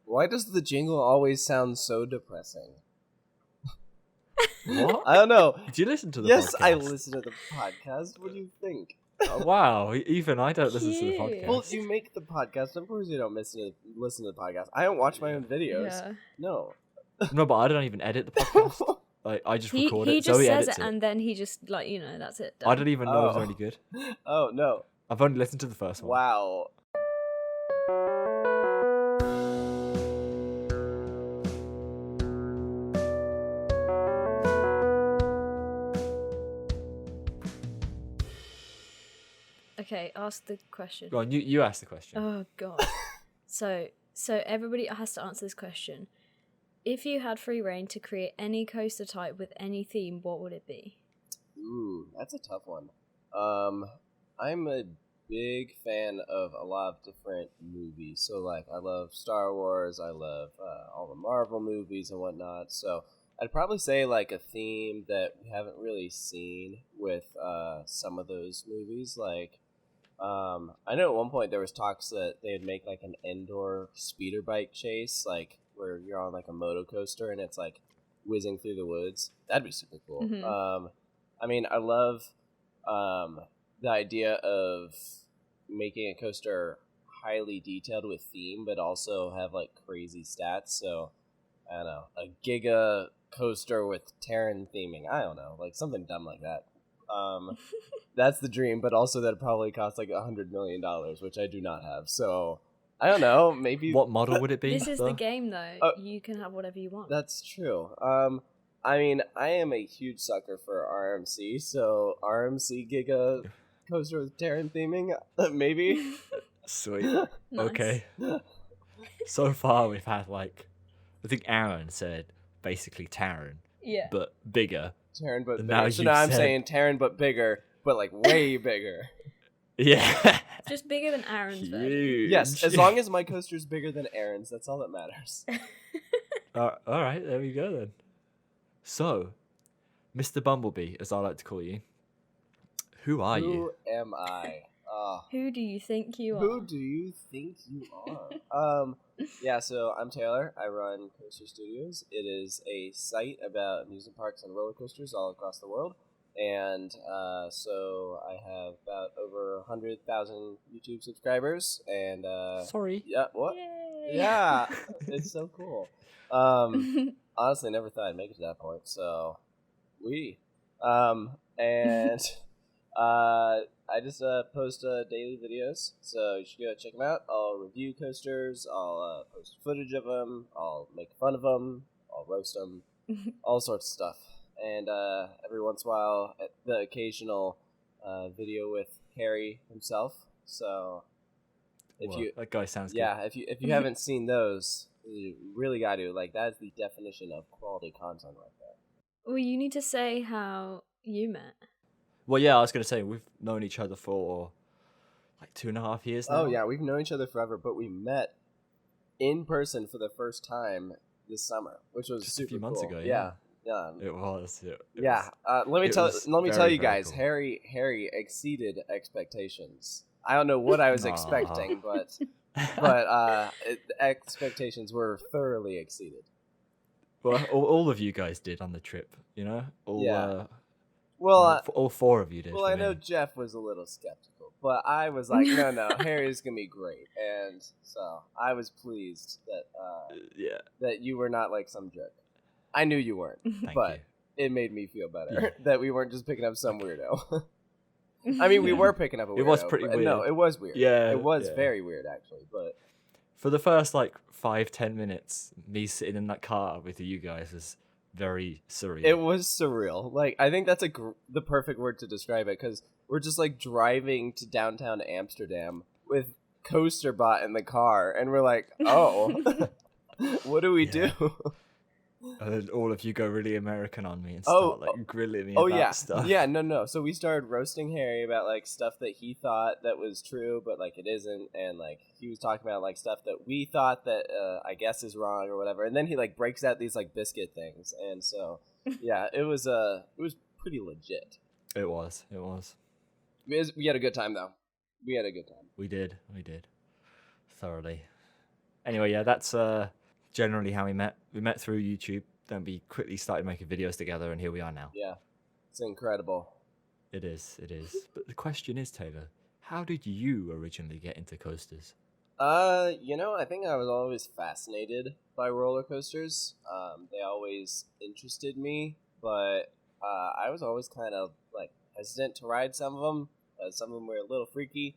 Why does the jingle always sound so depressing? What? I don't know. Did you listen to the podcast? Yes, I listen to the podcast. What do you think? Oh, wow, even I don't listen to the Cute. podcast. Well, you make the podcast. Of course you don't listen to the podcast. I don't watch my own videos. Yeah. No. No, but I don't even edit the podcast. Like, I just record He it. just Zoe says edits it, and then he just that's it. I don't even know if Oh. it's any good. Oh, no. I've only listened to the first one. Wow. Okay, ask the question. Go on, you ask the question. Oh god. So everybody has to answer this question. If you had free reign to create any coaster type with any theme, what would it be? Ooh, that's a tough one. I'm a big fan of a lot of different movies. So, like, I love Star Wars. I love all the Marvel movies and whatnot. So, I'd probably say, like, a theme that we haven't really seen with some of those movies. Like, I know at one point there was talks that they'd make, like, an indoor speeder bike chase, like, where you're on, like, a moto coaster and it's, like, whizzing through the woods. That'd be super cool. Mhm. I mean, I love the idea of making a coaster highly detailed with theme, but also have like crazy stats. So, I don't know, a Giga coaster with Terran theming. I don't know, like something dumb like that. That's the dream, but also that'd probably cost like $100 million, which I do not have. So, I don't know, maybe. What model would it be? This is though? the game, though. You can have whatever you want. That's true. I mean, I am a huge sucker for RMC, so RMC Giga coaster with Terran theming, maybe. Sweet. Nice. Okay. So far, we've had like, I think Aaron said basically Terran, Yeah. but bigger. Terran, but And bigger. now So you've now I'm said- saying Terran, but bigger, but like way bigger. Yeah. Just bigger than Aaron's version. Huge. Yes, as long as my coaster's bigger than Aaron's, that's all that matters. All right, there we go then. So, Mr. Bumblebee, as I like to call you, who are Who you? am I? Who do you think you are? Who do you think you are? Yeah, so I'm Taylor. I run Coaster Studios. It is a site about amusement parks and roller coasters all across the world. And so I have about over 100,000 YouTube subscribers. And Sorry. yeah, what? Yay. Yeah, it's so cool. Honestly, never thought I'd make it to that point. So, and I just post daily videos, so you should go check them out. I'll review coasters. I'll post footage of them. I'll make fun of them. I'll roast them. All sorts of stuff. And every once in a while, the occasional video with Harry himself. So, That guy sounds good. yeah, if you haven't seen those, you really got to. Like, that's the definition of quality content right there. Well, you need to say how you met. Well, yeah, I was going to say, we've known each other for like 2.5 years now. Oh, yeah, we've known each other forever, but we met in person for the first time this summer, which was Just super a few months cool. ago, Yeah. It was. Yeah. Let me it tell was you very, guys, very cool. Harry exceeded expectations. I don't know what I was Aw. expecting, but expectations were thoroughly exceeded. Well, all of you guys did on the trip, you know? Yeah. Well, all 4 of you did. well, for I me. know Jeff was a little skeptical, but I was like, no, Harry's gonna be great, and so I was pleased Yeah, that you were not like some jerk. I knew you weren't, thank but you. it made me feel better Yeah. that we weren't just picking up some weirdo. I mean, we were picking up a weirdo. It was pretty but No, weird. it was weird. Yeah, it was yeah. very weird actually. But For the first, 5-10 minutes, me sitting in that car with you guys was very surreal. it was surreal. Like, I think that's the perfect word to describe it, because we're just like driving to downtown Amsterdam with CoasterBot in the car, and we're like, oh, what do we Yeah. do? And then all of you go really American on me and Oh, start grilling me Oh about yeah, stuff. yeah, no. So we started roasting Harry about like stuff that he thought that was true, but like it isn't, and like he was talking about like stuff that we thought that I guess is wrong or whatever, and then he like breaks out these like biscuit things, and so yeah, it was pretty legit. It was. We had a good time though. We had a good time. We did. Thoroughly. Anyway, yeah, that's generally how we met. We met through YouTube, then we quickly started making videos together, and here we are now. Yeah, it's incredible. It is. But the question is, Taylor, how did you originally get into coasters? I think I was always fascinated by roller coasters. They always interested me, but I was always kind of like hesitant to ride some of them. Some of them were a little freaky,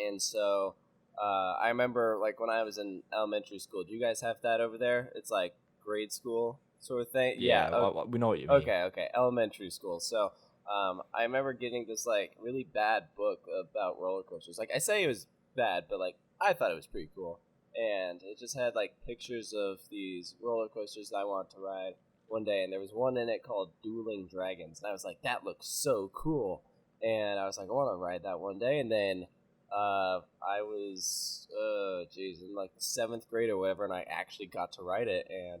and so I remember like when I was in elementary school. Do you guys have that over there? It's like grade school sort of thing. Yeah, we know what you mean. Okay, elementary school. So I remember getting this like really bad book about roller coasters. Like I say it was bad, but like I thought it was pretty cool, and it just had like pictures of these roller coasters that I wanted to ride one day, and there was one in it called Dueling Dragons, and I was like, that looks so cool, and I was like, I want to ride that one day, and then I was in like the 7th grade or whatever, and I actually got to ride it, and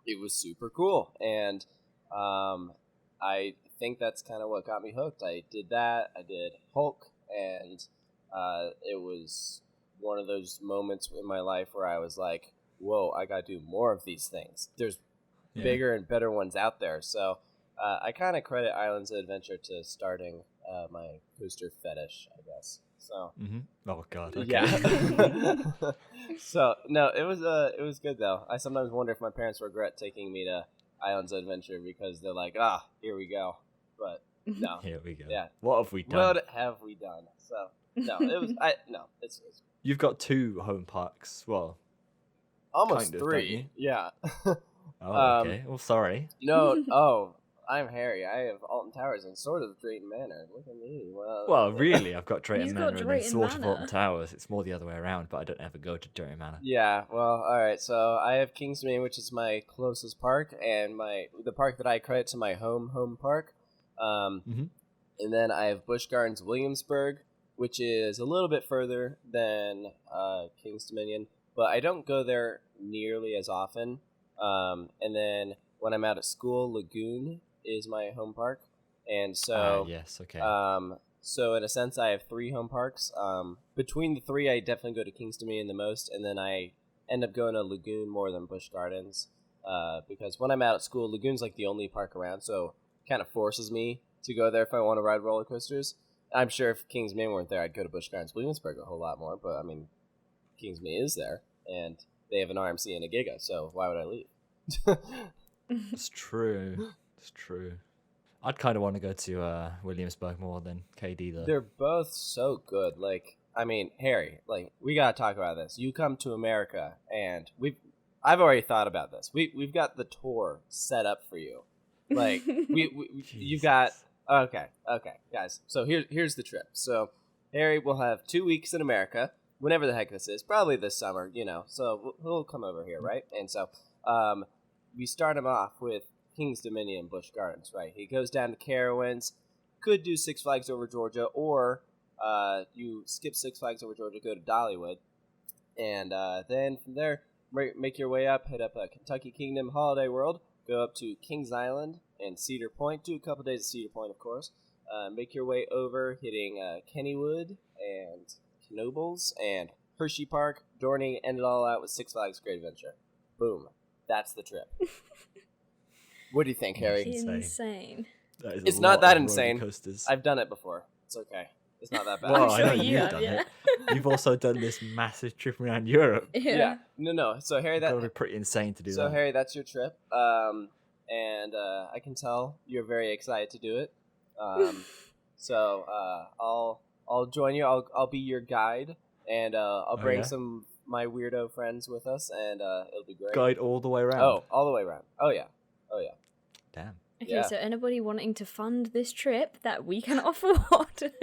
it was super cool, and I think that's kind of what got me hooked. I did that. I did Hulk, and it was one of those moments in my life where I was like, whoa, I gotta do more of these things. There's bigger and better ones out there. So I kind of credit Islands of Adventure to starting my coaster fetish, I guess. So Oh god, okay. yeah. So no, it was good though. I sometimes wonder if my parents regret taking me to Islands of Adventure because they're like, here we go. But no. Here we go. Yeah. What have we done? What have we done? So no, it's You've got 2 home parks. Well, almost kind of, 3. Yeah. Oh, okay. Well, sorry. No. I'm Harry. I have Alton Towers and sort of Drayton Manor. Look at me. Well, really, I've got Drayton He's Manor got and then Drayton sort of Manor. Alton Towers. It's more the other way around, but I don't ever go to Drayton Manor. Yeah. Well, all right. So I have Kingsman, which is my closest park, and the park that I credit to my home park. And then I have Busch Gardens Williamsburg, which is a little bit further than King's Dominion, but I don't go there nearly as often. And then when I'm out at school, Lagoon is my home park, and so yes, okay. So in a sense, I have 3 home parks. Between the 3, I definitely go to King's Dominion the most, and then I end up going to Lagoon more than Busch Gardens, because when I'm out at school, Lagoon's like the only park around, so it kind of forces me to go there if I want to ride roller coasters. I'm sure if King's Dominion weren't there, I'd go to Busch Gardens Williamsburg a whole lot more, but I mean, King's Dominion is there, and they have an RMC and a Giga, so why would I leave? It's true. I'd kind of want to go to Williamsburg more than KD, though. They're both so good. Like, I mean, Harry, like, we gotta talk about this. You come to America, and I've already thought about this. We've got the tour set up for you. Like, you've got. Okay, guys. So here's the trip. So Harry will have 2 weeks in America, whenever the heck this is, probably this summer, So he'll come over here, right? And so we start him off with King's Dominion, Busch Gardens, right? He goes down to Carowinds, could do Six Flags Over Georgia, or you skip Six Flags Over Georgia, go to Dollywood, and then from there, make your way up, hit up Kentucky Kingdom, Holiday World, go up to Kings Island and Cedar Point, do a couple days at Cedar Point, of course, make your way over, hitting Kennywood and Knoebels and Hershey Park, Dorney, end it all out with Six Flags Great Adventure. Boom. That's the trip. What do you think, Harry? Insane. It's not that insane. I've done it before. It's okay. It's not that bad. Well, I'm sure I know you've done it. You've also done this massive trip around Europe. Yeah. No. So Harry, that would be pretty insane to do. So Harry, that's your trip. And I can tell you're very excited to do it. So I'll join you. I'll be your guide, and I'll bring some my weirdo friends with us, and it'll be great. Guide all the way around. Oh, all the way around. Oh yeah. Damn. Okay, so anybody wanting to fund this trip that we can afford,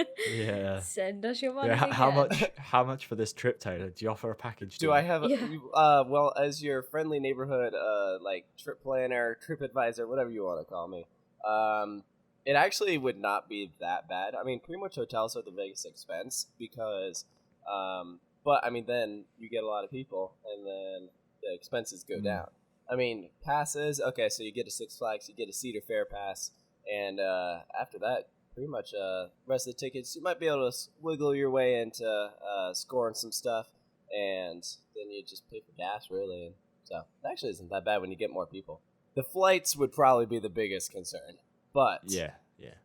send us your money. How much for this trip, Taylor? Do you offer a package? Do I have well, as your friendly neighborhood like trip planner, trip advisor, whatever you want to call me, it actually would not be that bad. I mean, pretty much hotels are the biggest expense because but I mean then you get a lot of people and then the expenses go down. I mean, passes, okay, so you get a Six Flags, you get a Cedar Fair pass, and after that, pretty much rest of the tickets, you might be able to wiggle your way into scoring some stuff, and then you just pay for gas, really, and So it actually isn't that bad when you get more people. The flights would probably be the biggest concern. But Yeah.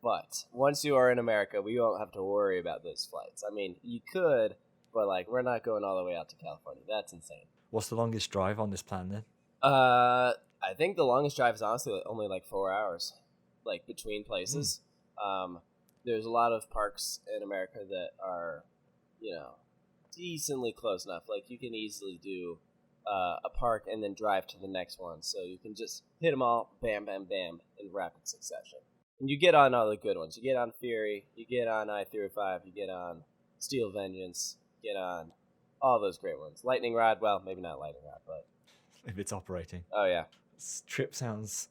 But once you are in America, we won't have to worry about those flights. I mean, you could, but like we're not going all the way out to California. That's insane. What's the longest drive on this plan then? I think the longest drive is honestly only like 4 hours, like between places. There's a lot of parks in America that are, decently close enough. Like you can easily do a park and then drive to the next one, so you can just hit them all, bam, bam, bam, in rapid succession. And you get on all the good ones. You get on Fury, you get on I-305, you get on Steel Vengeance, you get on all those great ones. Lightning Rod, well, maybe not Lightning Rod, but If it's operating. oh yeah. This trip sounds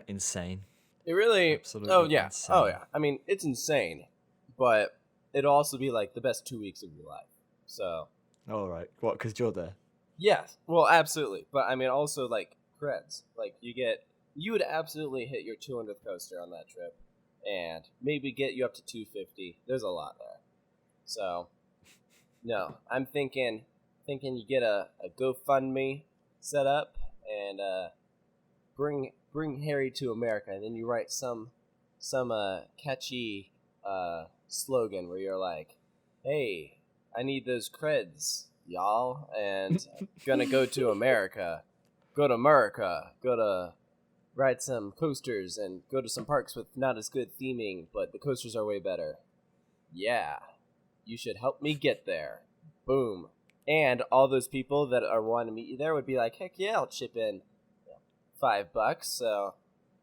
insane. It really. Absolutely Oh yeah. insane. Oh yeah. I mean, it's insane, but it'll also be like the best 2 weeks of your life. So. All right. What? Because you're there. Yes. Well, absolutely. But I mean, also like creds. Like you would absolutely hit your 200th coaster on that trip, and maybe get you up to 250. There's a lot there. So, no, I'm thinking you get a GoFundMe set up and bring Harry to America, and then you write some catchy slogan where you're like, "Hey, I need those creds, y'all, and I'm gonna go to America, go to ride some coasters and go to some parks with not as good theming, but the coasters are way better. Yeah, you should help me get there." Boom. And all those people that are wanting to meet you there would be like, "Heck yeah, I'll chip in $5." So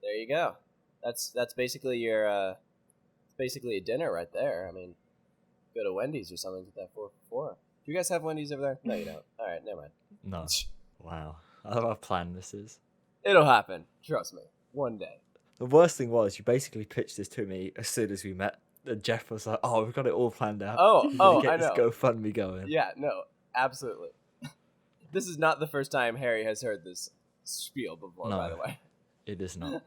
there you go. That's basically your basically a dinner right there. I mean, go to Wendy's or something, get that 4 for 4. Do you guys have Wendy's over there? No, you don't. All right, never mind. No. Wow. I don't know what plan this is. It'll happen. Trust me. One day. The worst thing was you basically pitched this to me as soon as we met. And Jeff was like, "Oh, we've got it all planned out. I This know. GoFundMe going." Yeah, no, absolutely. This is not the first time Harry has heard this spiel before, No. by the way. It is not.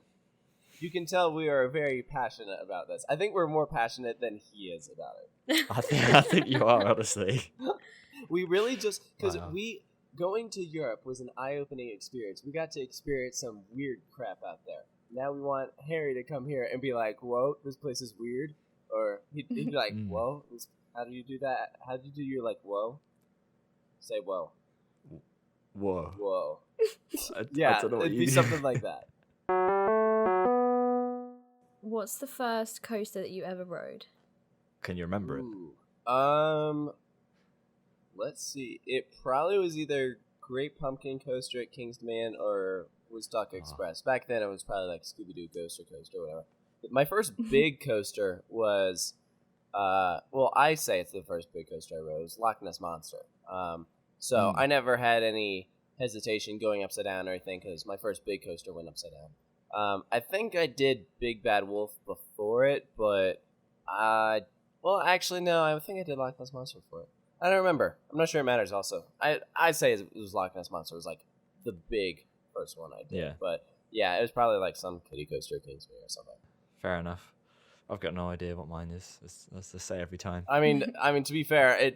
You can tell we are very passionate about this. I think we're more passionate than he is about it. I think you are, honestly. We really just, because Wow. going to Europe was an eye-opening experience. We got to experience some weird crap out there. Now we want Harry to come here and be like, "Whoa, this place is weird." Or he'd be like, "Whoa, how do you do that? How do you do your, like, whoa?" Say whoa. Whoa. Whoa. I Yeah, don't know what it'd you be something like that. What's the first coaster that you ever rode? Can you remember it? Ooh. Let's see. It probably was either Great Pumpkin Coaster at Kingsman or Woodstock Express. Back then, it was probably like Scooby-Doo Coaster or whatever. But my first big coaster was, I say it's the first big coaster I rode. It was Loch Ness Monster. So I never had any hesitation going upside down or anything because my first big coaster went upside down. I think I did Big Bad Wolf before it, but actually, no, I think I did Loch Ness Monster before it. I don't remember. I'm not sure it matters also. I say it was Loch Ness Monster. It was like the big first one I did. Yeah. But yeah, it was probably like some kiddie coaster at Kingsman or something. Fair enough. I've got no idea what mine is. That's the say every time. I mean, to be fair,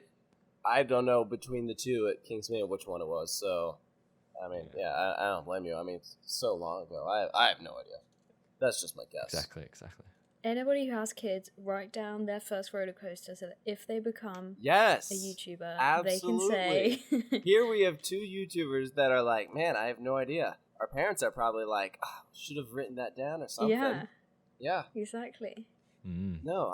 I don't know between the two at Kingsman which one it was. So, I mean, yeah, I don't blame you. I mean, it's so long ago. I have no idea. That's just my guess. Exactly. Anybody who has kids, write down their first roller coaster so that if they become Yes. a YouTuber, Absolutely. they can say... Here we have two YouTubers that are like, "Man, I have no idea." Our parents are probably like, "Oh, should have written that down or something." Yeah. Exactly. No,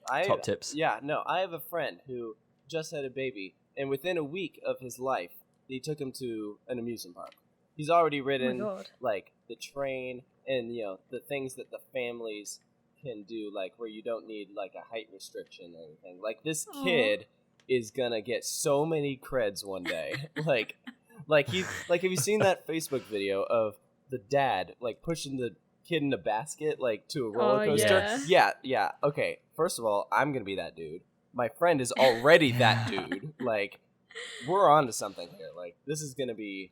I Top tips. Yeah, no, I have a friend who just had a baby, and within a week of his life, they took him to an amusement park. He's already ridden God. like the train and the things that the families can do, like where you don't need like a height restriction or anything. Like this kid is gonna get so many creds one day. like have you seen that Facebook video of the dad like pushing the kid in a basket like to a roller coaster? Yeah. Okay, first of all, I'm gonna be that dude. My friend is already that dude. Like, we're on to something here. Like, this is gonna be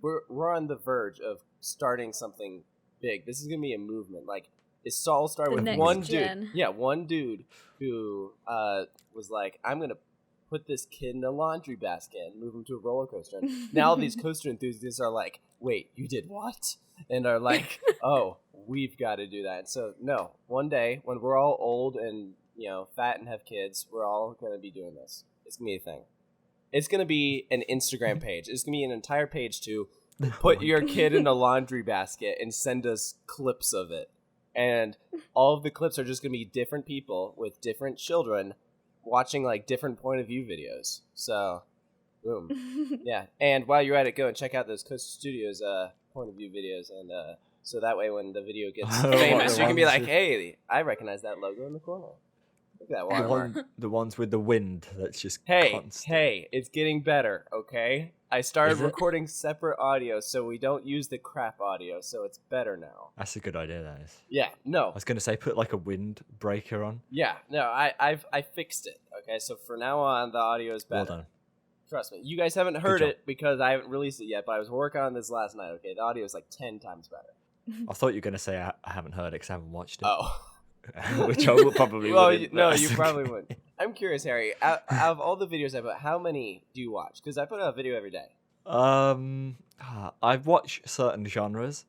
we're on the verge of starting something big. This is gonna be a movement. Like, it all started with one dude. Yeah, one dude who was like, "I'm gonna put this kid in a laundry basket and move him to a roller coaster. And now these coaster enthusiasts are like, wait, you did what? And are like, oh, we've got to do that. And so, no, one day when we're all old and, fat and have kids, we're all going to be doing this. It's going to be a thing. It's going to be an Instagram page. It's going to be an entire page to put your kid in a laundry basket and send us clips of it. And all of the clips are just going to be different people with different children watching like different point of view videos. So, boom. Yeah. And while you're at it, go and check out those Coast Studios point of view videos. And so that way when the video gets famous, you can be like, hey, I recognize that logo in the corner. Look at that watermark. The ones with the wind that's just constant. Hey, it's getting better, okay? I started recording separate audio so we don't use the crap audio, so it's better now. That's a good idea, that is. Yeah, no. I was going to say put like a wind breaker on. Yeah, no, I fixed it, okay? So for now on, the audio is better. Well done. Trust me. You guys haven't heard it because I haven't released it yet, but I was working on this last night, okay? The audio is like 10 times better. I thought you were going to say I haven't heard it because I haven't watched it. Oh. Which I will probably wouldn't. No, you probably wouldn't. I'm curious, Harry. Out of all the videos I put, how many do you watch? Because I put out a video every day. I watch certain genres.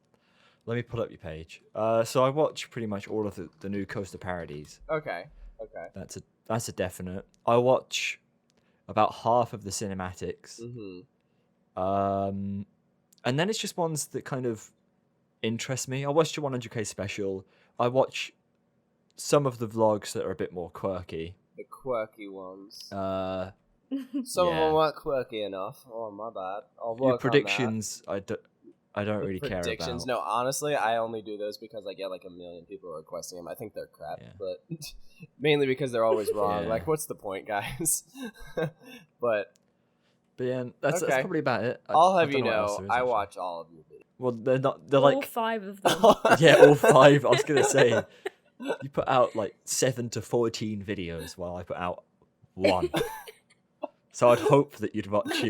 Let me pull up your page. So I watch pretty much all of the new Coaster parodies. Okay. That's a definite. I watch about half of the cinematics. Mm-hmm. And then it's just ones that kind of interest me. I watched your 100K special. I watch some of the vlogs that are a bit more quirky. The quirky ones. Some of them weren't quirky enough. Oh, my bad. I'll work your predictions, I don't really care about. Predictions? No, honestly, I only do those because I get like a million people requesting them. I think they're crap, but mainly because they're always wrong. Like, what's the point, guys? But yeah, that's probably about it. I'll have you know, I watch all of your videos. Well, they're not. They're all like 5 of them. Yeah, all 5. I was gonna say you put out like 7 to 14 videos, while I put out 1. So I'd hope that you'd watch,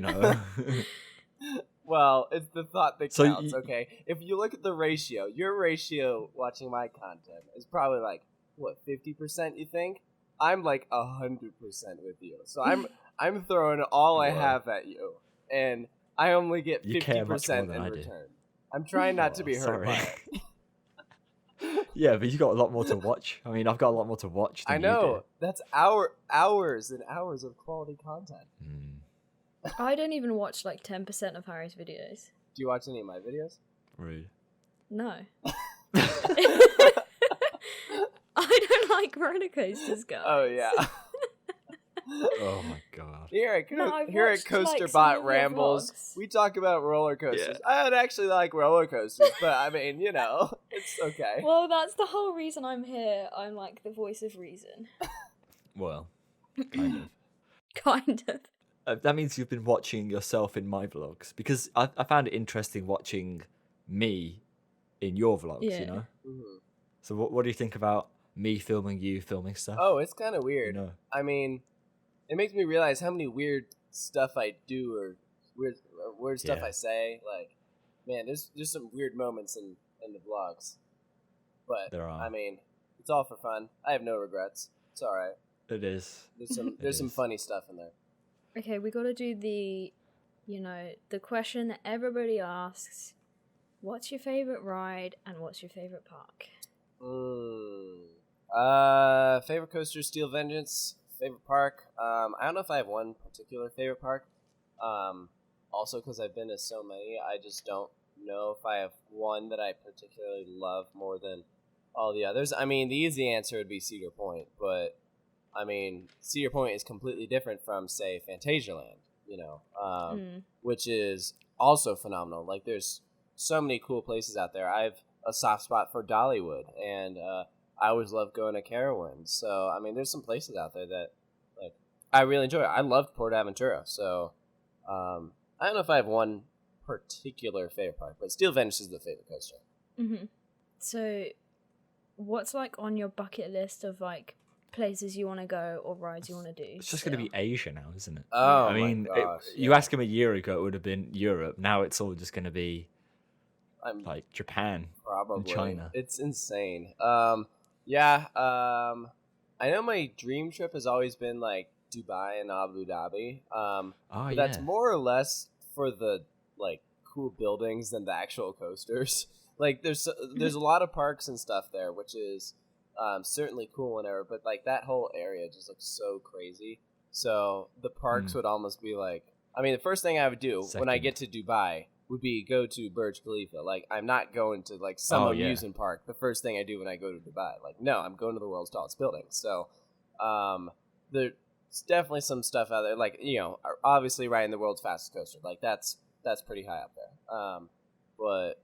Well, it's the thought that counts, okay? If you look at the ratio, your ratio watching my content is probably like, what, 50%, you think? I'm like 100% with you. So I'm throwing all I have at you, and I only get 50% in return. I'm trying not to be hurt by it. Yeah, but you got a lot more to watch. I mean, I've got a lot more to watch than I know. you do. That's hours and hours of quality content. I don't even watch like 10% of Harry's videos. Do you watch any of my videos? Rude. No. I don't like roller coasters, guys. Oh, yeah. Oh my god. Here at Coaster Bot Rambles, we talk about roller coasters. Yeah. I don't actually like roller coasters, but I mean, it's okay. Well, that's the whole reason I'm here. I'm like the voice of reason. Well, kind of. Kind of. That means you've been watching yourself in my vlogs, because I found it interesting watching me in your vlogs, Mm-hmm. So what do you think about me filming you filming stuff? Oh, it's kind of weird. I mean, it makes me realize how many weird stuff I do or weird stuff I say. Like, man, there's some weird moments in the vlogs. But there are. I mean, it's all for fun. I have no regrets. It's all right. It is. There's some funny stuff in there. Okay, we got to do the question that everybody asks. What's your favorite ride and what's your favorite park? Favorite coaster, Steel Vengeance. Favorite park. I don't know if I have one particular favorite park. Also, because I've been to so many, I just don't know if I have one that I particularly love more than all the others. I mean, the easy answer would be Cedar Point, but I mean, Cedar Point is completely different from, say, Fantasialand, which is also phenomenal. Like, there's so many cool places out there. I have a soft spot for Dollywood, and I always love going to Carowinds. So, I mean, there's some places out there that, like, I really enjoy. I loved Port Aventura, so I don't know if I have one particular favorite park, but Steel Vengeance is the favorite coaster. Mm-hmm. So, what's, like, on your bucket list of, like, places you want to go or rides you want to do? It's just going to be Asia now, isn't it? Oh, I mean, my gosh, you asked him a year ago, it would have been Europe. Now it's all just going to be like Japan, probably, and China. It's insane. I know my dream trip has always been like Dubai and Abu Dhabi. Oh But yeah. that's more or less for the like cool buildings than the actual coasters. Like there's a lot of parks and stuff there, which is certainly cool whenever. But like that whole area just looks so crazy. So the parks would almost be like, I mean, the first thing I would do when I get to Dubai would be go to Burj Khalifa. Like, I'm not going to like some amusement park. The first thing I do when I go to Dubai, like, no, I'm going to the world's tallest building. So, there's definitely some stuff out there. Like, you know, obviously riding the world's fastest coaster. Like, that's pretty high up there. But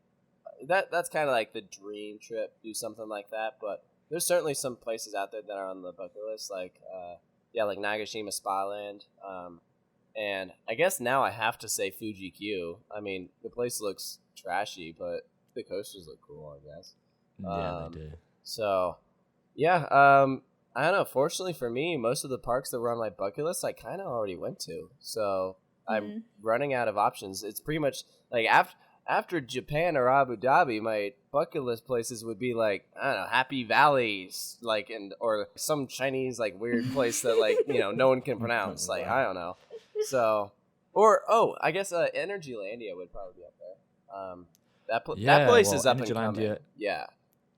that's kind of like the dream trip. Do something like that. But there's certainly some places out there that are on the bucket list. Like, like Nagashima Spa Land. And I guess now I have to say Fuji Q. I mean, the place looks trashy, but the coasters look cool, I guess. Yeah, they do. So, yeah, I don't know. Fortunately for me, most of the parks that were on my bucket list, I kind of already went to. So I'm running out of options. It's pretty much like after Japan or Abu Dhabi, my bucket list places would be like, I don't know, Happy Valleys, like, or some Chinese like weird place that like, you know, no one can pronounce. Like, I don't know. So, I guess Energylandia would probably be up there. That place is up and coming. Yeah.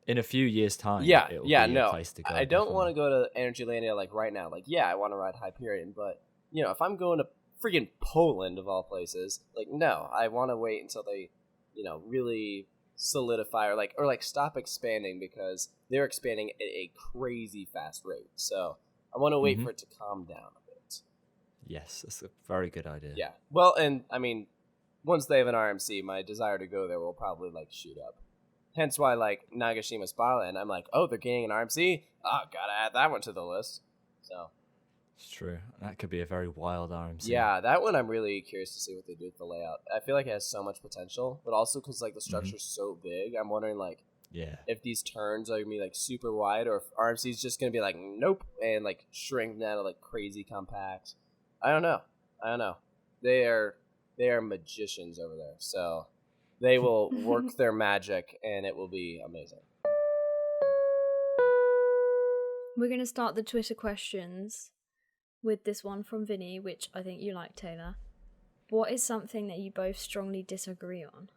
In a few years' time, it'll be a place to go. I don't want to go to Energylandia like right now. Like, yeah, I want to ride Hyperion, but you know, if I'm going to freaking Poland of all places, like, no, I want to wait until they, you know, really solidify or like stop expanding because they're expanding at a crazy fast rate. So I want to wait for it to calm down. Yes, that's a very good idea. Yeah. Well, and I mean, once they have an RMC, my desire to go there will probably like shoot up. Hence why like Nagashima Spa Land, I'm like, oh, they're getting an RMC? Oh, gotta add that one to the list. So it's true. That could be a very wild RMC. Yeah, that one I'm really curious to see what they do with the layout. I feel like it has so much potential, but also because like the structure's so big, I'm wondering like if these turns are gonna be like super wide or if RMC's just gonna be like nope and like shrink down to like crazy compact. I don't know. They are magicians over there, so they will work their magic, and it will be amazing. We're going to start the Twitter questions with this one from Vinny, which I think you like, Taylor. What is something that you both strongly disagree on?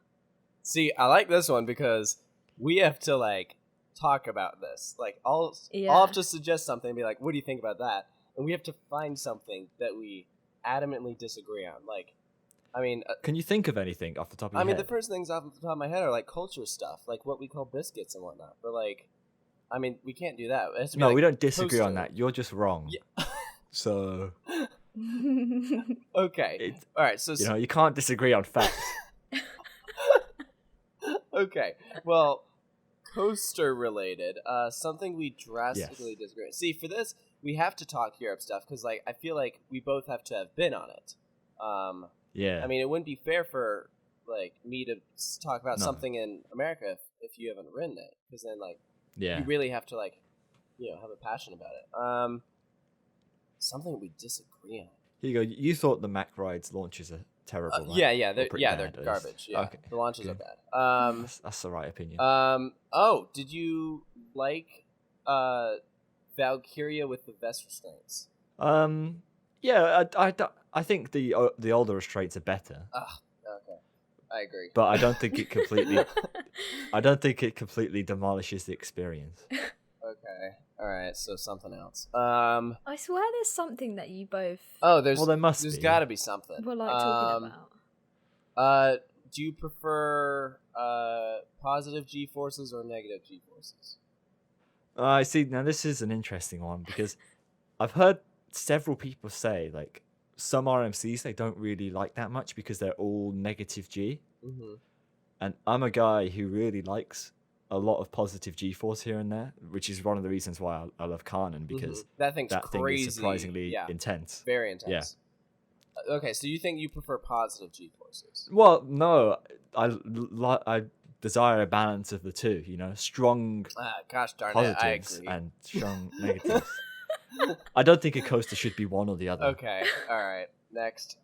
See, I like this one because we have to like talk about this. Like, I'll have to suggest something and be like, "What do you think about that?" And we have to find something that we adamantly disagree on. Like, I mean... can you think of anything off the top of your head? I mean, the first things off the top of my head are, like, culture stuff. Like, what we call biscuits and whatnot. But, like, I mean, we can't do that. It has to be, no, like, we don't disagree on that. You're just wrong. Yeah. So... okay. All right, so... You know, you can't disagree on facts. Okay. Well, coaster-related. Something we drastically disagree on. See, for this... we have to talk Europe stuff because, like, I feel like we both have to have been on it. Yeah. I mean, it wouldn't be fair for, like, me to talk about something in America if you haven't ridden it. Because then, like, you really have to, like, you know, have a passion about it. Something we disagree on. Here you go. You thought the Mac Rides launches are terrible, right? Yeah, they're garbage. Yeah, okay. The launches are bad. That's the right opinion. Did you like Valkyria with the vest restraints? I think the older restraints are better. Okay, I agree. But I don't think it completely. I don't think it completely demolishes the experience. Okay, all right. So something else. I swear there's something that you both. Oh, there must be. There's got to be something. We're like talking about. Do you prefer positive G forces or negative G forces? I see. Now this is an interesting one because I've heard several people say like some RMCs they don't really like that much because they're all negative G, and I'm a guy who really likes a lot of positive G force here and there, which is one of the reasons why I love Carnan because that thing is surprisingly intense, very intense. Yeah. Okay, so you think you prefer positive G forces? Well, no, I desire a balance of the two, you know, strong gosh darn positives it, I agree. And strong negatives. I don't think a coaster should be one or the other. Okay, all right. Next,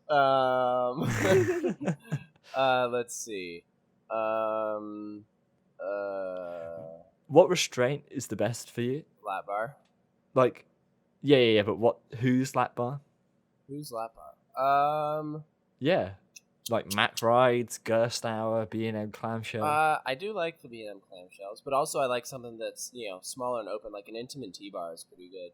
let's see. What restraint is the best for you? Flat bar. Like, Yeah. But whose lap bar? Whose lap bar? Yeah, like Mack Rides, Gerstauer, B&M Clamshell. I do like the B&M clamshells, but also I like something that's smaller and open, like an Intamin T-bar is pretty good.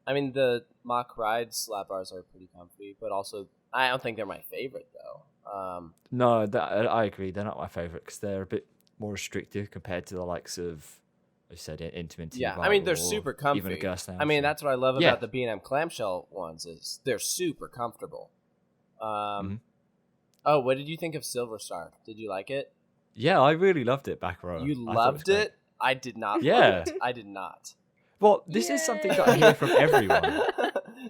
I mean the Mach Rides lap bars are pretty comfy, but also I don't think they're my favorite though. No, I agree. They're not my favorite because they're a bit more restrictive compared to the likes of, like you said, Intamin T-bar. Yeah, I mean they're or super comfy. Even a Gerstauer. I mean that's what I love Yeah. about the B&M clamshell ones is they're super comfortable. Oh, what did you think of Silver Star? Did you like it? Yeah, I really loved it back row. You I thought loved was great. it? I did not. Yeah. Love it. I did not. Well, this is something that I hear from everyone.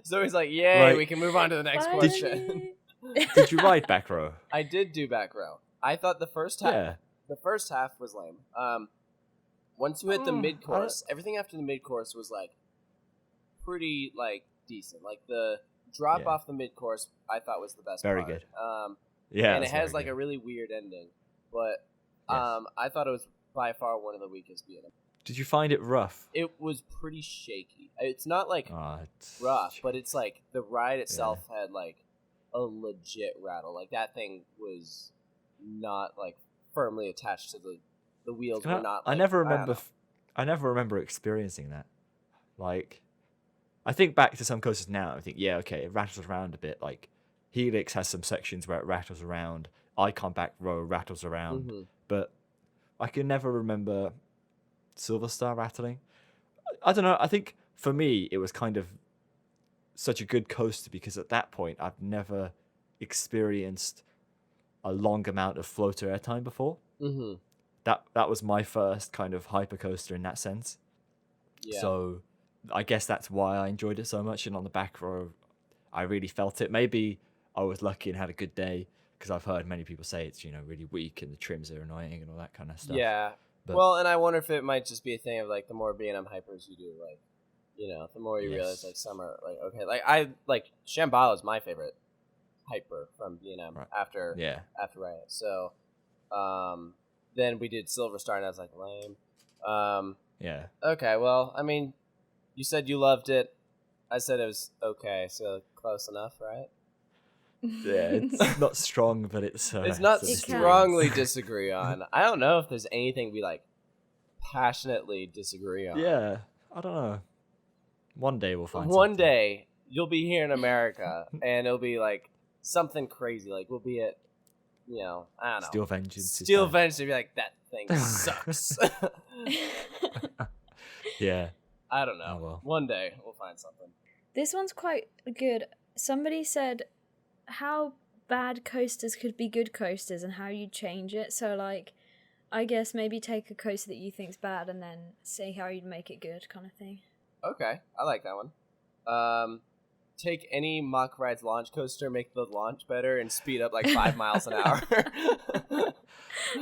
So he's like, "Yay, Like- we can move on to the next Finally. question." Did you ride back row? I did do back row. I thought the first half, Yeah. was lame. Once you hit the Mm, mid course, everything after the mid course was like pretty like decent. Like the drop Yeah. off the mid course, I thought was the best. Very part. good. Yeah. and it that's has very like a good. really weird ending, but Yes. I thought it was by far one of the weakest being. Did you find it rough? It was pretty shaky. It's not like It's rough, but it's like the ride itself had like a legit rattle. Like that thing was not like firmly attached to the wheels. Were not. I like, never don't remember. know. I never remember experiencing that. Like, I think back to some coasters now. I think, yeah, okay, it rattles around a bit. Like, Helix has some sections where it rattles around. Icon back row rattles around, Mhm. but I can never remember Silver Star rattling. I don't know. I think for me, it was kind of such a good coaster because at that point, I've never experienced a long amount of floater airtime before. Mhm. That was my first kind of hyper coaster in that sense. Yeah. So I guess that's why I enjoyed it so much. And on the back row, I really felt it. Maybe I was lucky and had a good day because I've heard many people say it's really weak and the trims are annoying and all that kind of stuff. Yeah. But- Well, and I wonder if it might just be a thing of like the more B&M hypers you do, like the more you realize Yes. like some are like okay, like I like Shambhala is my favorite hyper from B&M Right. after Yeah. Riot. So, then we did Silver Star and I was like lame. Yeah. Okay, well, I mean, you said you loved it. I said it was okay, so close enough, right? Yeah. It's not strong, but it's. It's not an It counts. strongly disagree on. I don't know if there's anything we like passionately disagree on. Yeah. I don't know. One day we'll find One something. day you'll be here in America and it'll be like something crazy. Like we'll be at, I don't know. Steel Vengeance. is Steel back. Vengeance and be like, that thing sucks. Yeah. I don't know. Oh, well. One day we'll find something. This one's quite good. Somebody said how bad coasters could be good coasters and how you change it. So, like, I guess maybe take a coaster that you think's bad and then see how you'd make it good, kind of thing. Okay, I like that one. Take any Mach Rides launch coaster, make the launch better, and speed up like 5 miles an hour.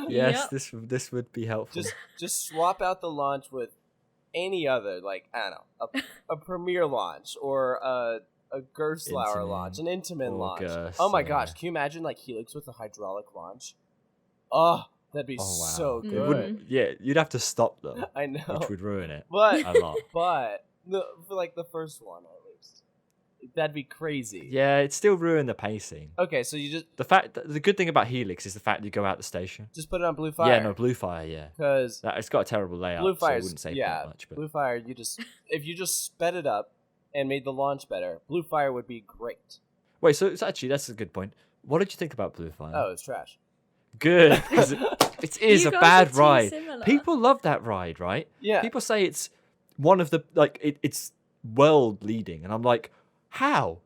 Yes, Yep. this would be helpful. just swap out the launch with any other, like I don't know, a Premier launch or a Gerstlauer Intamin launch, an Intamin or launch. Gerst, Oh my yeah. gosh, can you imagine like Helix with a hydraulic launch? Oh, that'd be Oh, wow. so It It good. wouldn't. Yeah, you'd have to stop though, I know, which would ruin it but a lot. for like the first one at least, that'd be crazy. Yeah, it still ruined the pacing. Okay, so you The good thing about Helix is the fact you go out the station. just put it on Blue Fire. Yeah, no, Blue Fire. Yeah, because it's got a terrible layout. Blue so I Fire's wouldn't say yeah, that much. But Blue Fire. If you just sped it up and made the launch better, Blue Fire would be great. wait, so it's actually that's a good point. What did you think about Blue Fire? Oh, it's trash. Good, 'cause it is You a guys are bad too ride. similar. People love that ride, right? Yeah. People say it's one of the it's world leading, and I'm like, how?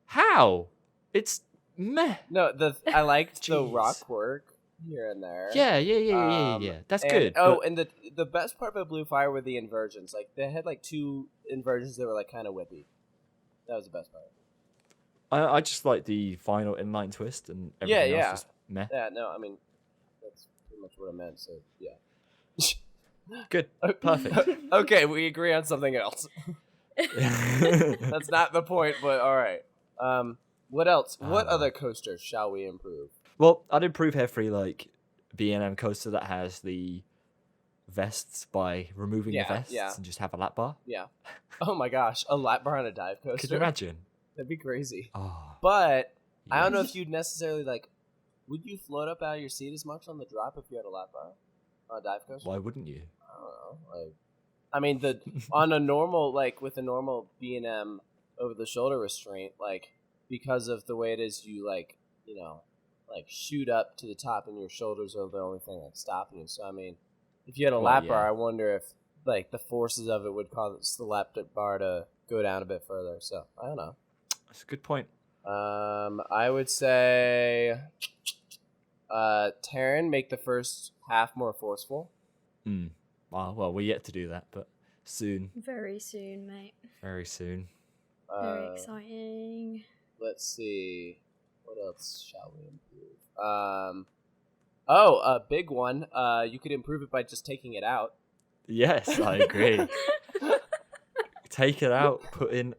How? It's meh. No, I liked the Jeez. rock work here and there. Yeah. That's And- good. Oh, but and the best part about Blue Fire were the inversions. Like they had like 2 inversions that were like kind of whippy. That was the best part. I just like the final inline twist, and Yeah, everything yeah. else is meh. Yeah, no, I mean that's pretty much what I meant. So yeah. Good, perfect. Okay, we agree on something else. That's not the point, but all right. What else? What other coasters shall we improve? Well, I'd improve every like B&M coaster that has the vests by removing the Yeah, vests yeah. and just have a lap bar. Yeah. Oh my gosh, a lap bar on a dive coaster. Could you imagine? That'd be crazy. Oh, But I don't know yes. if you'd necessarily like. Would you float up out of your seat as much on the drop if you had a lap bar on a dive coaster? Why wouldn't you? I don't know. Like, I mean, on a normal with a normal B&M over the shoulder restraint, like because of the way it is, you like shoot up to the top, and your shoulders are the only thing like stopping you. So I mean, if you had a lap bar, I wonder if like the forces of it would cause the lap bar to go down a bit further. So I don't know. That's a good point. I would say, Taryn, make the first half more forceful. Well, we're yet to do that, but soon. Very soon, mate. Very soon. Very exciting. Let's see. What else shall we improve? A big one. You could improve it by just taking it out. Yes, I agree. Take it out, put in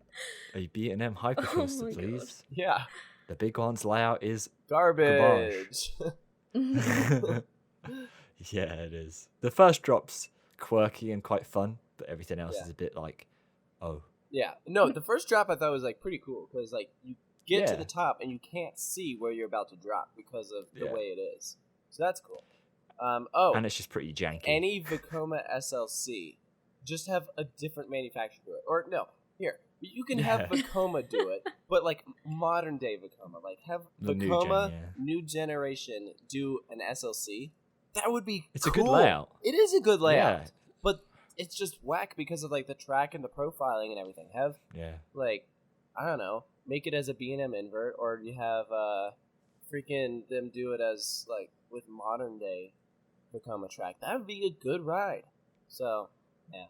a B&M hypercoaster, please. God. Yeah. The big one's layout is Garbage. yeah, it is. The first drop's quirky and quite fun, but everything else is a bit like, oh. Yeah. No, the first drop I thought was like pretty cool because like you get to Yeah. the top and you can't see where you're about to drop because of the Yeah. way it is. So that's cool. And it's just pretty janky. Any Vekoma SLC, just have a different manufacturer do it. Or no, here, you can have Vekoma do it, but like modern day Vekoma, like have The new Vekoma gen, new generation do an SLC. That would be It's a cool. good layout. It is a good layout, Yeah. but it's just whack because of like the track and the profiling and everything. Have like I don't know, make it as a B&M invert, or you have freaking them do it as like with modern day Vekoma track. That would be a good ride. So yeah,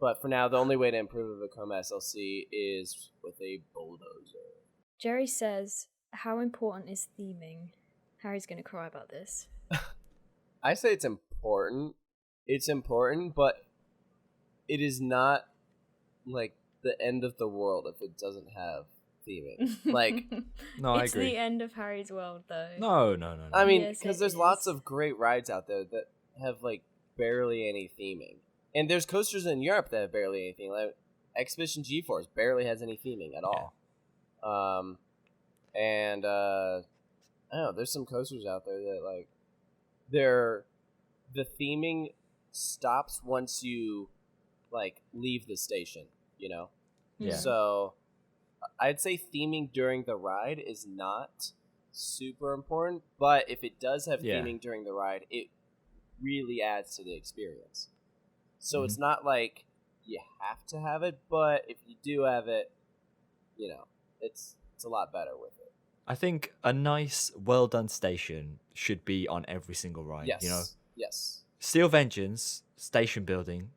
but for now, the only way to improve a Vekoma SLC is with a bulldozer. Jerry says, how important is theming? Harry's going to cry about this. I say it's important. It's important, but it is not like the end of the world if it doesn't have theming. Like, No, I it's agree. the end of Harry's world, though. No. I mean, Yes, because it there's is. lots of great rides out there that have like barely any theming, and there's coasters in Europe that have barely anything. Like Expedition G-Force barely has any theming at all. And I don't know. There's some coasters out there that like the theming stops once you like leave the station. You know. Yeah. So I'd say theming during the ride is not super important, but if it does have theming during the ride, it really adds to the experience. So it's not like you have to have it, but if you do have it, you know, it's a lot better with it. I think a nice, well done station should be on every single ride. Yes. You know, Yes. Steel Vengeance station building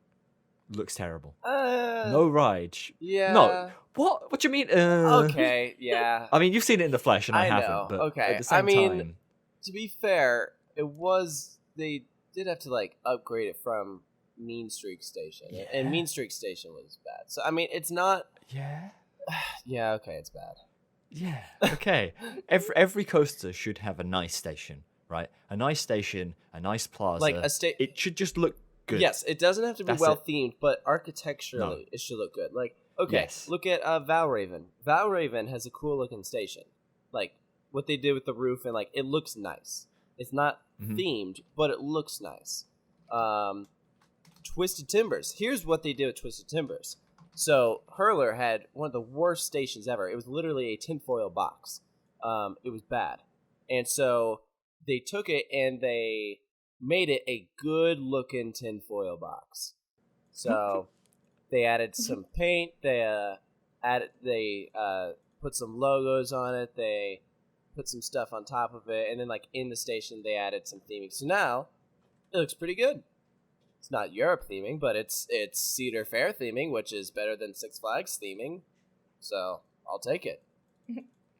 looks terrible. No. No ride. Yeah. No. What? What do you mean? Okay. Yeah. I mean, you've seen it in the flesh, and I know. haven't. But Okay. at the same time, To be fair, they did have to like upgrade it from Mean Streak Station, and Mean Streak Station was bad. So I mean, it's not. Yeah. Yeah. Okay, it's bad. Yeah. Okay. Every coaster should have a nice station, right? A nice station, a nice plaza. Like a It should just look good. Yes, it doesn't have to be That's well it. themed, but architecturally, it should look good. Like, okay, Yes. look at Valraven. Valraven has a cool looking station. Like what they did with the roof, and like it looks nice. It's not themed, but it looks nice. Twisted Timbers. Here's what they did with Twisted Timbers. So Hurler had one of the worst stations ever. It was literally a tinfoil box. It was bad. And so they took it and they made it a good looking tinfoil box. So they added some paint, they put some logos on it, they put some stuff on top of it, and then like in the station they added some theming. So now it looks pretty good. It's not Europe theming, but it's Cedar Fair theming, which is better than Six Flags theming. So I'll take it.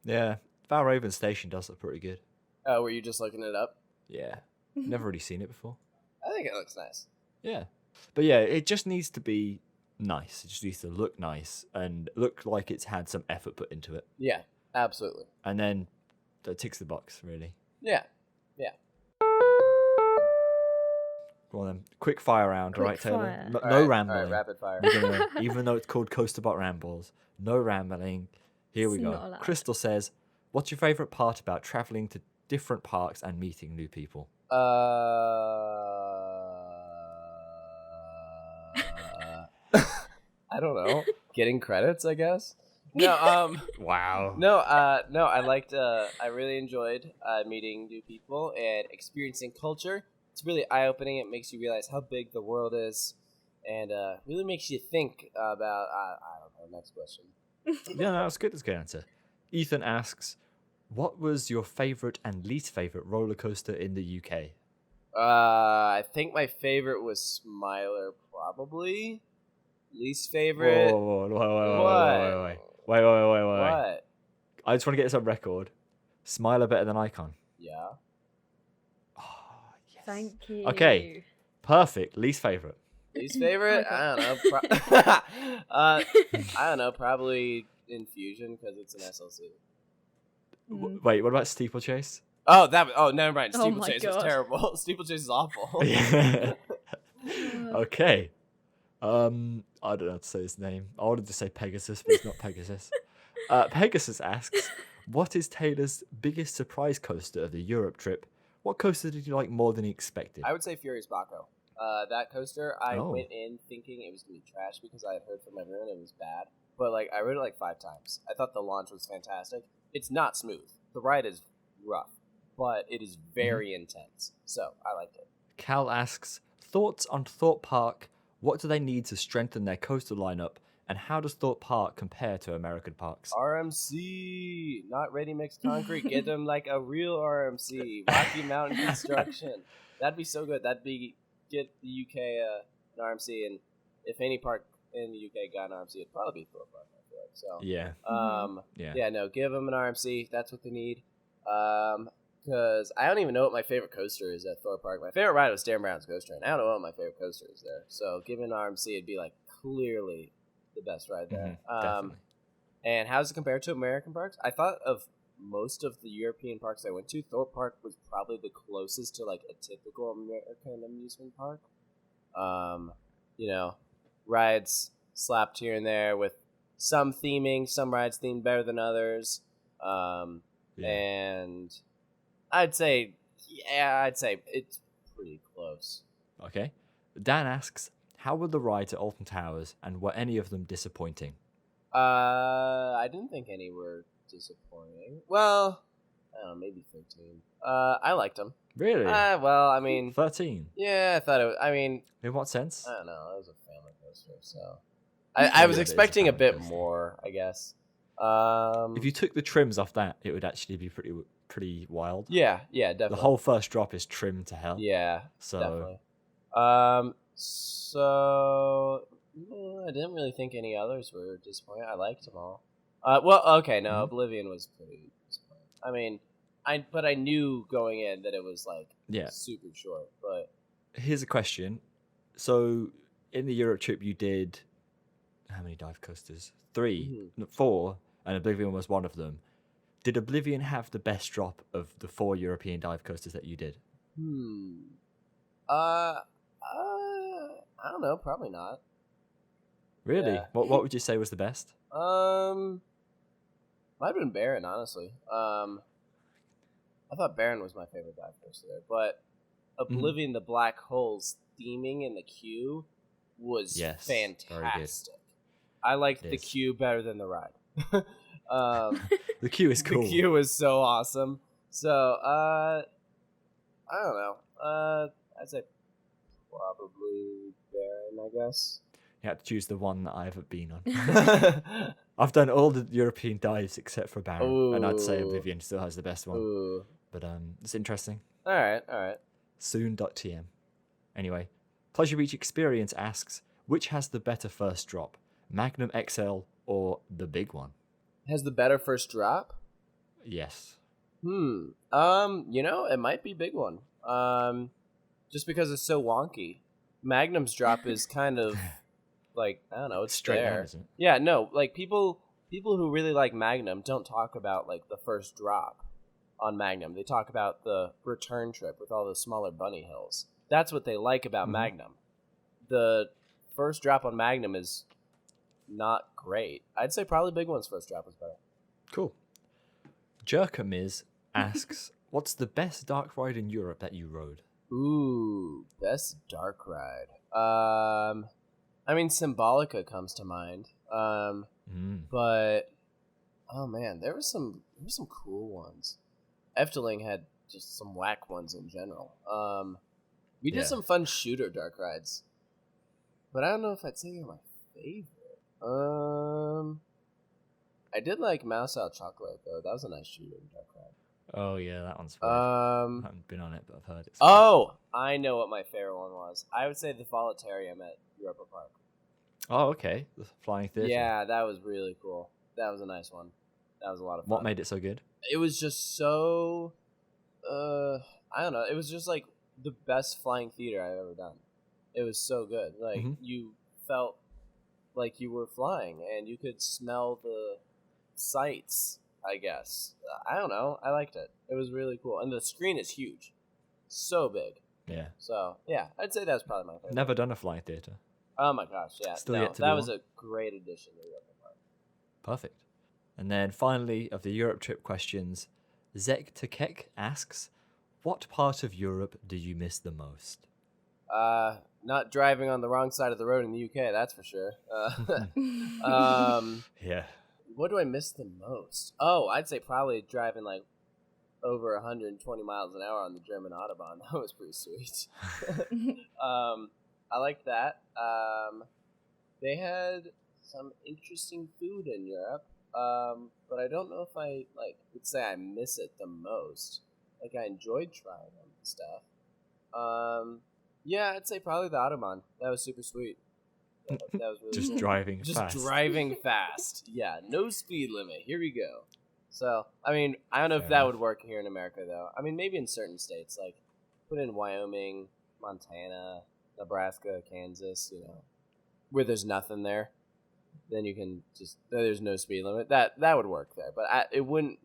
Yeah. Valraven Station does look pretty good. Oh, were you just looking it up? Yeah. Never really seen it before. I think it looks nice. Yeah. But yeah, it just needs to be nice. It just needs to look nice and look like it's had some effort put into it. Yeah, absolutely. And then that ticks the box, really. Yeah, yeah. Go on then. Quick fire round, Quick alright, Taylor? fire. No, All no right, rambling. All right, rapid fire. You're gonna, even though it's called Coaster Bot Rambles, no rambling. Here we It's go. not allowed. Crystal says, "What's your favorite part about traveling to different parks and meeting new people?" I don't know. Getting credits, I guess. No, Wow. no, no. I liked. I really enjoyed meeting new people and experiencing culture. It's really eye opening. It makes you realize how big the world is, and really makes you think about. I don't know. Next question. Yeah, no, that's good. That's a good answer. Ethan asks, "What was your favorite and least favorite roller coaster in the UK?" I think my favorite was Smiler, probably. Least favorite. Whoa, What? wait. What? I just want to get this on record. Smiler better than Icon. Yeah. Oh, yes. Thank you. Okay. Perfect. Least favorite. Least favorite? Okay. I don't know. I don't know. Probably Infusion because it's an SLC. Wait, what about Steeplechase? Oh, that. Oh, never mind. Oh my Steeplechase was God. terrible. Steeplechase is awful. Okay. I don't know how to say his name. I wanted to say Pegasus, but it's not Pegasus. Pegasus asks, "What is Taylor's biggest surprise coaster of the Europe trip? What coaster did you like more than he expected?" I would say Furious Baco. That coaster, I Oh. went in thinking it was gonna be trash because I had heard from everyone it was bad. But like, I rode it like 5 times. I thought the launch was fantastic. It's not smooth. The ride is rough, but it is very intense. So I liked it. Cal asks, "Thoughts on Thorpe Park? What do they need to strengthen their coaster lineup? And how does Thorpe Park compare to American parks?" RMC, not ready mixed concrete. Get them like a real RMC. Rocky Mountain Construction. That'd be so good. Get the UK an RMC, and if any park in the UK got an RMC, it'd probably be Thorpe Park. I feel like. So Yeah. yeah, no, give them an RMC. That's what they need. Because I don't even know what my favorite coaster is at Thorpe Park. My favorite ride was Dan Brown's Ghost Train. I don't know what my favorite coaster is there. So given RMC, it'd be like clearly the best ride there. Definitely. And how does it compare to American parks? I thought of most of the European parks I went to, Thorpe Park was probably the closest to like a typical American amusement park. You know, rides slapped here and there with some theming, some rides themed better than others. And I'd say it's pretty close. Okay. Dan asks, "How were the rides at Alton Towers, and were any of them disappointing?" I didn't think any were disappointing. Well, I don't know, maybe 13. I liked them. Really? Well, I mean, 13? yeah, I thought it was, I mean, In what sense? I don't know, it was a family coaster, so I was Yeah, it is a expecting a family bit coaster. more, I guess. If you took the trims off that, it would actually be pretty wild. Yeah, The definitely. whole first drop is trimmed to hell. Yeah, So definitely. So I didn't really think any others were disappointing. I liked them all. Well, okay, no, Mhm. Oblivion was pretty disappointing. I mean, I knew going in that it was like yeah. super short, but Here's a question. So in the Europe trip, you did how many dive coasters? 3, Mm-hmm. 4, and Oblivion was one of them. Did Oblivion have the best drop of the 4 European dive coasters that you did? I don't know, probably not. Really? Yeah. What would you say was the best? Might have been Baron, honestly. I thought Baron was my favorite dive coaster there, but Oblivion, the black holes theming in the queue was Yes, very good. fantastic. I liked It the is. queue better than the ride. The queue is cool. The queue was so awesome. So, I don't know. I'd say probably Baron, I guess. You had to choose the one that I haven't been on. I've done all the European dives except for Baron, and I'd say Ooh. Oblivion still has the best one. Ooh. But it's interesting. All right. Soon.tm. Anyway, Pleasure Beach Experience asks, which has the better first drop, Magnum XL or the big one? Has the better first drop? Yes. You know, it might be big one. Just because it's so wonky. Magnum's drop is kind of like, I don't know, it's Straight there. down, isn't it? Yeah, no, like people who really like Magnum don't talk about like the first drop on Magnum. They talk about the return trip with all the smaller bunny hills. that's what they like about Magnum. The first drop on Magnum is not great. I'd say probably Big One's first drop was better. Cool. Jerkamiz asks, what's the best dark ride in Europe that you rode? Ooh, best dark ride. I mean, Symbolica comes to mind. But oh man, there were some cool ones. Efteling had just some whack ones in general. We did some fun shooter dark rides, but I don't know if I'd say they're my favorite. I did like Mouse Out Chocolate though. That was a nice shooter dark ride. Oh yeah, that one's fun. I haven't been on it, but I've heard it. Oh, I know what my favorite one was. I would say the Voletarium at Europa Park. Oh, okay. The Flying Theatre. Yeah, that was really cool. That was a nice one. That was a lot of fun. What made it so good? It was just so, I don't know. It was just like the best flying theater I've ever done. It was so good. Like you felt like you were flying and you could smell the sights, I guess. I don't know. I liked it. It was really cool. And the screen is huge. So big. Yeah. So, yeah, I'd say that's probably my favorite. Never done a Flying Theatre. Oh my gosh, yeah. Still yet to that do was one? a great addition to Europa Park. Perfect. And then finally, of the Europe trip questions, Zek Tekek asks, what part of Europe do you miss the most? Not driving on the wrong side of the road in the UK, that's for sure. Yeah. What do I miss the most? Oh, I'd say probably driving like over 120 miles an hour on the German Autobahn. That was pretty sweet. I liked that. They had some interesting food in Europe, but I don't know if I would say I miss it the most. Like I enjoyed trying them and stuff. Yeah, I'd say probably the Autobahn. That was super sweet. That was really Just cool. driving fast. Just driving fast. Yeah, no speed limit. Here we go. So, I mean, I don't know if that would work here in America, though. I mean, maybe in certain states, like put in Wyoming, Montana, Nebraska, Kansas, where there's nothing there. Then you can there's no speed limit. That would work there, but it wouldn't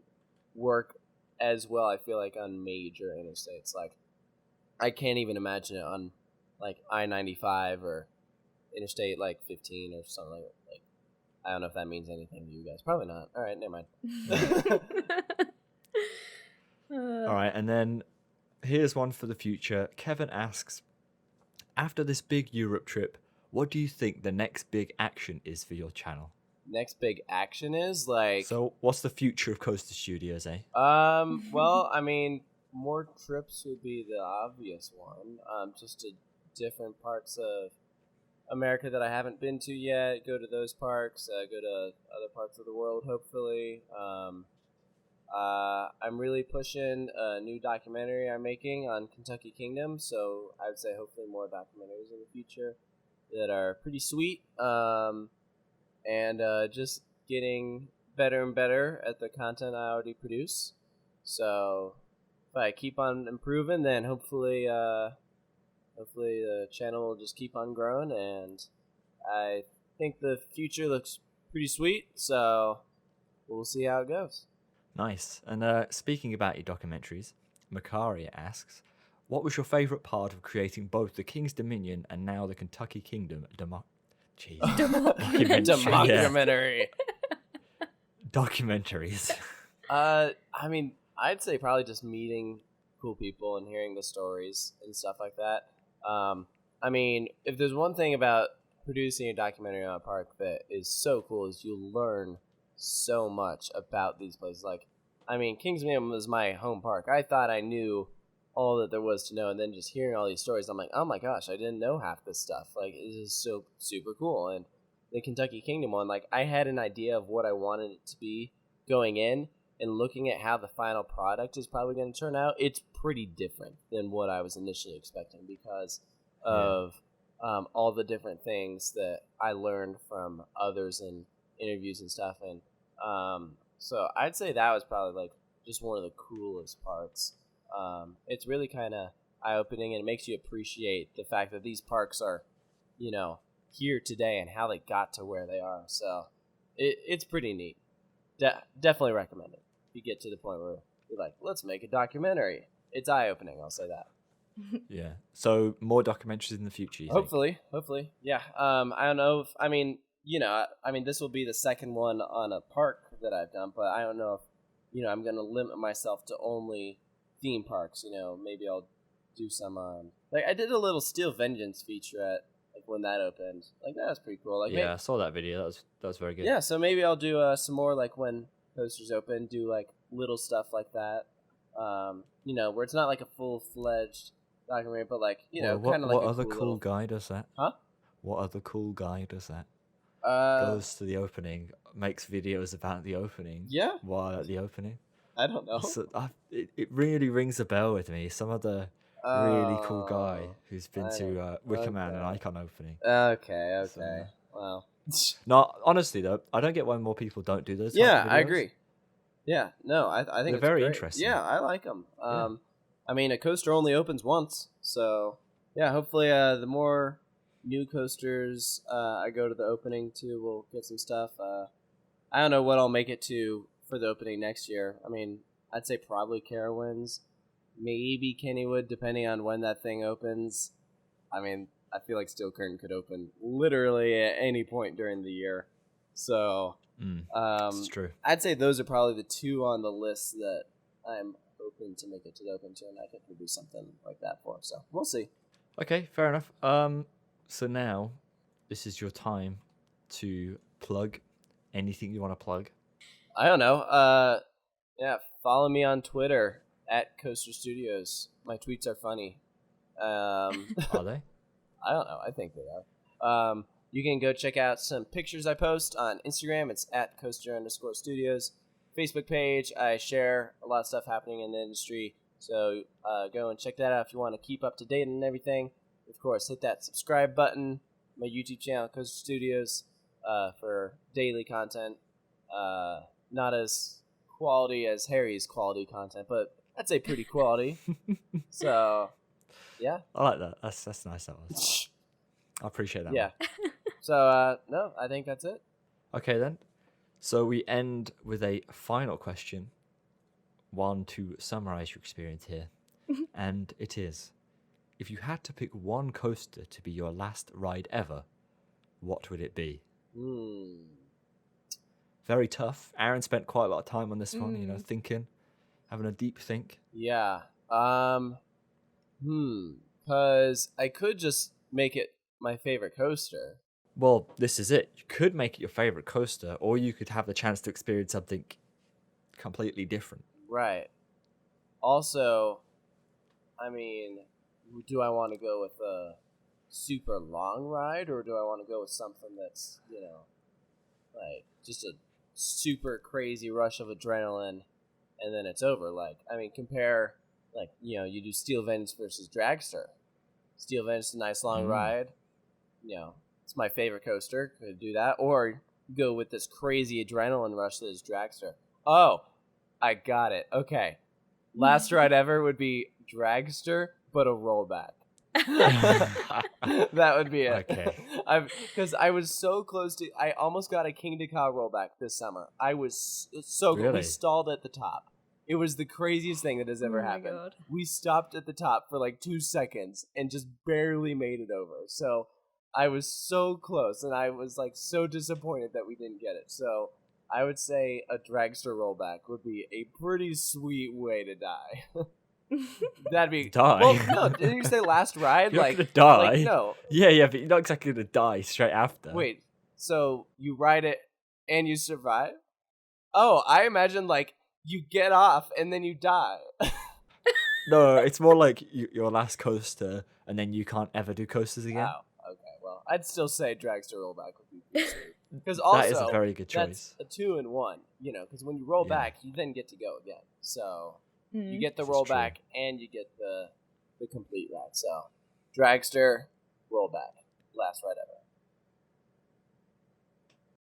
work as well, I feel like, on major interstates. Like, I can't even imagine it on, like, I-95 or Interstate, like, 15 or something like that. Like, I don't know if that means anything to you guys. Probably not. All right, never mind. All right, and then here's one for the future. Kevin asks, after this big Europe trip, what do you think the next big action is for your channel? Next big action is, like... So, what's the future of Coaster Studios, eh? Well, I mean, more trips would be the obvious one. Just to different parts of America that I haven't been to yet. Go to those parks. Go to other parts of the world, hopefully. I'm really pushing a new documentary I'm making on Kentucky Kingdom, so I would say hopefully more documentaries in the future that are pretty sweet. And just getting better and better at the content I already produce. So if I keep on improving, then hopefully the channel will just keep on growing, and I think the future looks pretty sweet, so we'll see how it goes. Nice. And speaking about your documentaries, Makaria asks, what was your favourite part of creating both the King's Dominion and now the Kentucky Kingdom Documentary. Documentaries. I mean, I'd say probably just meeting cool people and hearing the stories and stuff like that. I mean, if there's one thing about producing a documentary on a park that is so cool is you learn so much about these places. Like, I mean, Kings Dominion was my home park. I thought I knew all that there was to know, and then just hearing all these stories, I'm like, oh my gosh, I didn't know half this stuff. Like, this is so super cool. And the Kentucky Kingdom one, like, I had an idea of what I wanted it to be going in, and looking at how the final product is probably going to turn out, it's pretty different than what I was initially expecting because of all the different things that I learned from others in interviews and stuff. And so I'd say that was probably like just one of the coolest parts. It's really kind of eye-opening, and it makes you appreciate the fact that these parks are, here today and how they got to where they are. So it's pretty neat. Definitely recommend it. If you get to the point where you're like, let's make a documentary. It's eye-opening, I'll say that. Yeah. So more documentaries in the future. You think? Hopefully, yeah. I don't know. I mean, this will be the second one on a park that I've done, but I don't know if, I'm gonna limit myself to only theme parks. Maybe I'll do some like I did a little Steel Vengeance featurette like when that opened. Like that was pretty cool. Like yeah, I saw that video. That was very good. yeah. So maybe I'll do some more like when coasters open. Do like little stuff like that. Where it's not like a full-fledged documentary, but like kind of like what a other cool cool little... guy does that? Huh? What other cool guy does that? Goes to the opening, makes videos about the opening. Yeah. While at the opening. I don't know. So it really rings a bell with me. Some other really cool guy who's been to Wicker Man and Icon opening. Okay. So, Wow. no, honestly though, I don't get why more people don't do those. Yeah, type of I videos. agree. Yeah, no, I think They're it's very great. interesting. Yeah, I like them. Yeah. I mean, a coaster only opens once, so yeah. Hopefully, the more new coasters I go to the opening to, we'll get some stuff. I don't know what I'll make it to for the opening next year. I mean, I'd say probably Carowinds, maybe Kennywood, depending on when that thing opens. I mean, I feel like Steel Curtain could open literally at any point during the year, so. It's true. I'd say those are probably the two on the list that I'm hoping to make it to the open to, and I could produce something like that for. So we'll see. Okay, fair enough. So now this is your time to plug anything you want to plug. I don't know. Yeah, follow me on Twitter at Coaster Studios. My tweets are funny. Are they? I don't know. I think they are. You can go check out some pictures I post on Instagram. It's at Coaster_Studios. Facebook page, I share a lot of stuff happening in the industry. So go and check that out if you want to keep up to date on everything. Of course, hit that subscribe button. My YouTube channel, Coaster Studios, for daily content. Not as quality as Harry's quality content, but I'd say pretty quality. So, yeah. I like that. That's nice. That was. I appreciate that. Yeah. So, no, I think that's it. Okay, then. So we end with a final question. One to summarize your experience here. And it is, if you had to pick one coaster to be your last ride ever, what would it be? Very tough. Aaron spent quite a lot of time on this one, thinking, having a deep think. Yeah. Because I could just make it my favorite coaster. Well, this is it. You could make it your favorite coaster, or you could have the chance to experience something completely different. Right. Also, I mean, do I want to go with a super long ride, or do I want to go with something that's, like just a super crazy rush of adrenaline and then it's over? Like, I mean, compare, like, you do Steel Vengeance versus Dragster. Steel Vengeance is a nice long ride. It's my favorite coaster. Could do that. Or go with this crazy adrenaline rush that is Dragster. Oh, I got it. Okay. Last ride ever would be Dragster, but a rollback. That would be it. Okay. Because I was so close to... I almost got a King to Cow rollback this summer. I was so good. Really? We stalled at the top. It was the craziest thing that has ever happened. God. We stopped at the top for like 2 seconds and just barely made it over. So I was so close, and I was like so disappointed that we didn't get it. So I would say a Dragster rollback would be a pretty sweet way to die. That'd be... Die? Well, no, didn't you say last ride? You're like, not gonna die. Like, no. Yeah, but you're not exactly gonna die straight after. Wait, so you ride it and you survive? Oh, I imagine like you get off and then you die. No, it's more like your last coaster, and then you can't ever do coasters again. Oh, okay. Well, I'd still say Dragster rollback would be pretty sweet. Because also, that is a very good choice. That's a 2-in-1, because when you roll back, you then get to go again. So you get the This is rollback and you get the complete ride. So Dragster, rollback, last ride ever.